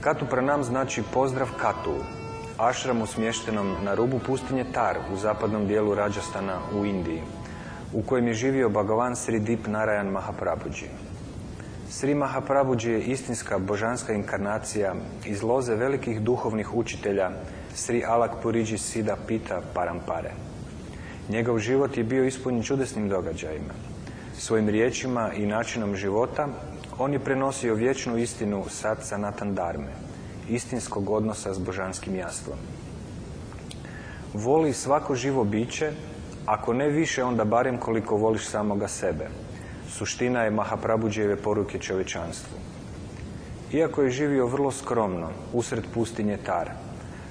Katu Pranam znači pozdrav Katu, ašramu smještenom na rubu pustinje Tar u zapadnom dijelu Rajasthana u Indiji, u kojem je živio Bhagavan Sri Dip Narayan Mahaprabhuji. Sri Mahaprabhuji je istinska božanska inkarnacija iz loze velikih duhovnih učitelja Sri Alak Puriji Siddha Pita Parampare. Njegov život je bio ispunjen čudesnim događajima. Svojim riječima i načinom života on je prenosio vječnu istinu Sat Sanatan Dharme, istinskog odnosa s božanskim jastvom. Voli svako živo biće, ako ne više, onda barem koliko voliš samoga sebe. Suština je Mahaprabhuđijeve poruke čovječanstvu. Iako je živio vrlo skromno, usred pustinje Tar,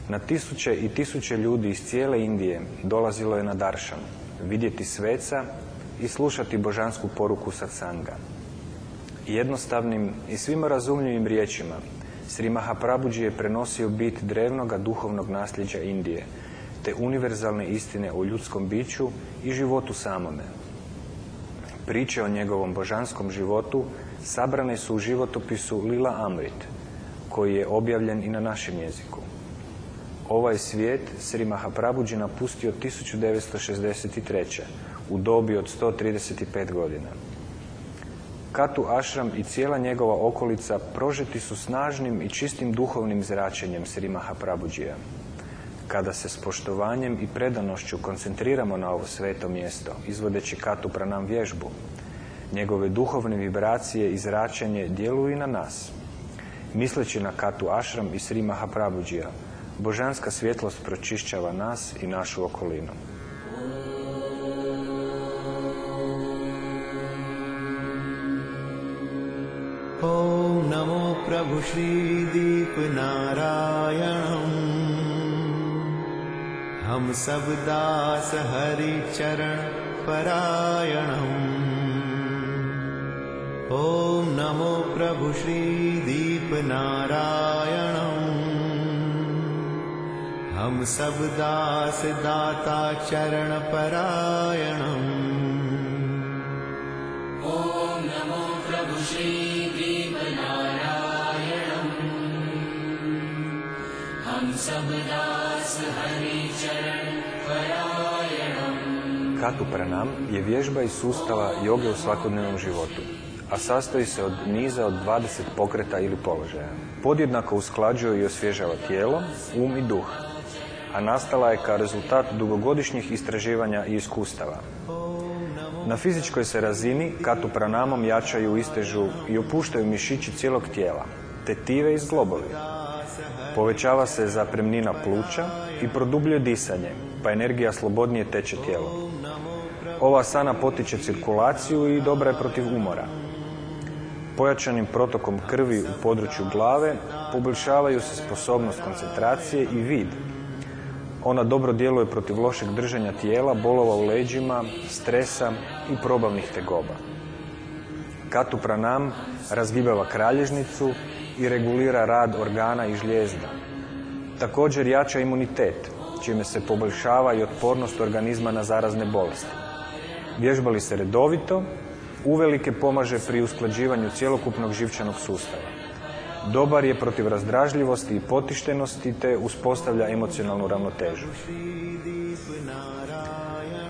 na tisuće i tisuće ljudi iz cijele Indije dolazilo je na daršan, vidjeti sveca i slušati božansku poruku satsanga. Jednostavnim i svima razumljivim riječima Sri Mahaprabhuji je prenosio bit drevnoga duhovnog nasljeđa Indije, te univerzalne istine o ljudskom biću i životu samome. Priče o njegovom božanskom životu sabrane su u životopisu Lila Amrit, koji je objavljen i na našem jeziku. Ovaj svijet Sri Mahaprabhuji napustio 1963. u dobi od 135 godina. Katu Ashram i cijela njegova okolica prožeti su snažnim i čistim duhovnim zračenjem Sri Mahaprabhuđija. Kada se s poštovanjem i predanošću koncentriramo na ovo sveto mjesto, izvodeći Katu Pranam vježbu, njegove duhovne vibracije i zračenje djeluju i na nas. Misleći na Katu Ashram i Sri Mahaprabhuđija, božanska svjetlost pročišćava nas i našu okolinu. Om Namo Prabhu Shri Deep Narayanam Hum Sab Das Hari Charan Parayanam Om Namo Prabhu Shri Deep Narayanam Hum Sab Das Data Charan Parayanam Om Namo Prabhu Shri Katu Pranam je vježba iz sustava joge u svakodnevnom životu, a sastoji se od niza od 20 pokreta ili položaja. Podjednako usklađuje i osvježava tijelo, um i duh, a nastala je kao rezultat dugogodišnjih istraživanja i iskustava. Na fizičkoj se razini Katu Pranamom jačaju, istežu i opuštaju mišići cijelog tijela, tetive i zglobovi. Povećava se zapremnina pluća i produbljuje disanje, pa energija slobodnije teče tijelo. Ova asana potiče cirkulaciju i dobra je protiv umora. Pojačanim protokom krvi u području glave poboljšavaju se sposobnost koncentracije i vid. Ona dobro djeluje protiv lošeg držanja tijela, bolova u leđima, stresa i probavnih tegoba. Katu Pranam razgibava kralježnicu i regulira rad organa i žlijezda. Također jača imunitet, čime se poboljšava i otpornost organizma na zarazne bolesti. Vježbali se redovito, uvelike pomaže pri usklađivanju cjelokupnog živčanog sustava. Dobar je protiv razdražljivosti i potištenosti te uspostavlja emocionalnu ravnotežu.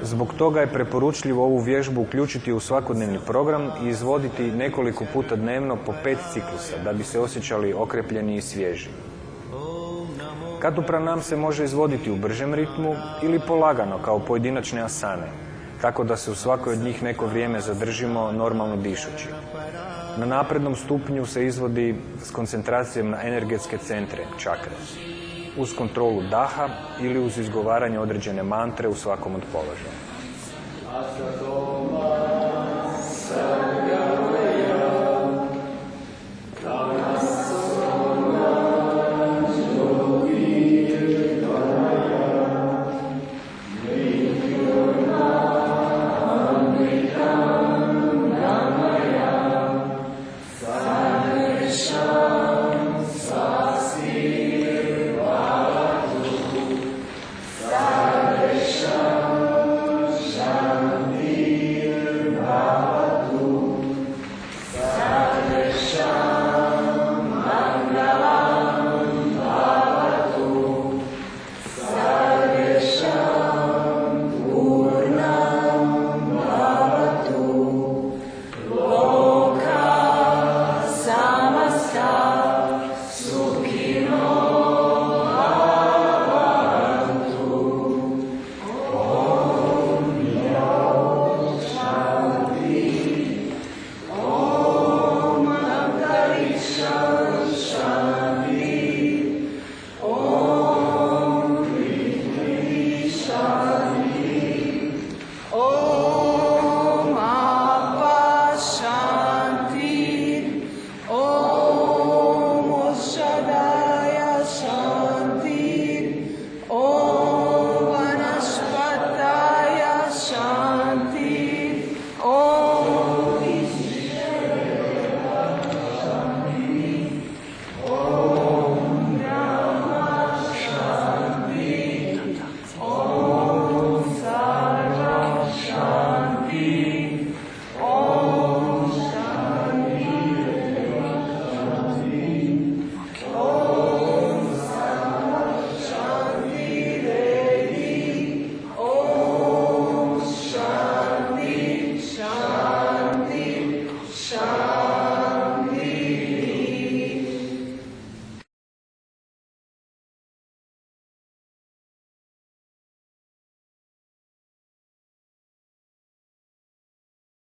Zbog toga je preporučljivo ovu vježbu uključiti u svakodnevni program i izvoditi nekoliko puta dnevno po 5 ciklusa da bi se osjećali okrepljeni i svježi. Katu Pranam se može izvoditi u bržem ritmu ili polagano kao pojedinačne asane, tako da se u svakoj od njih neko vrijeme zadržimo normalno dišući. Na naprednom stupnju se izvodi s koncentracijom na energetske centre, čakre, uz kontrolu daha ili uz izgovaranje određene mantre u svakom od položaja.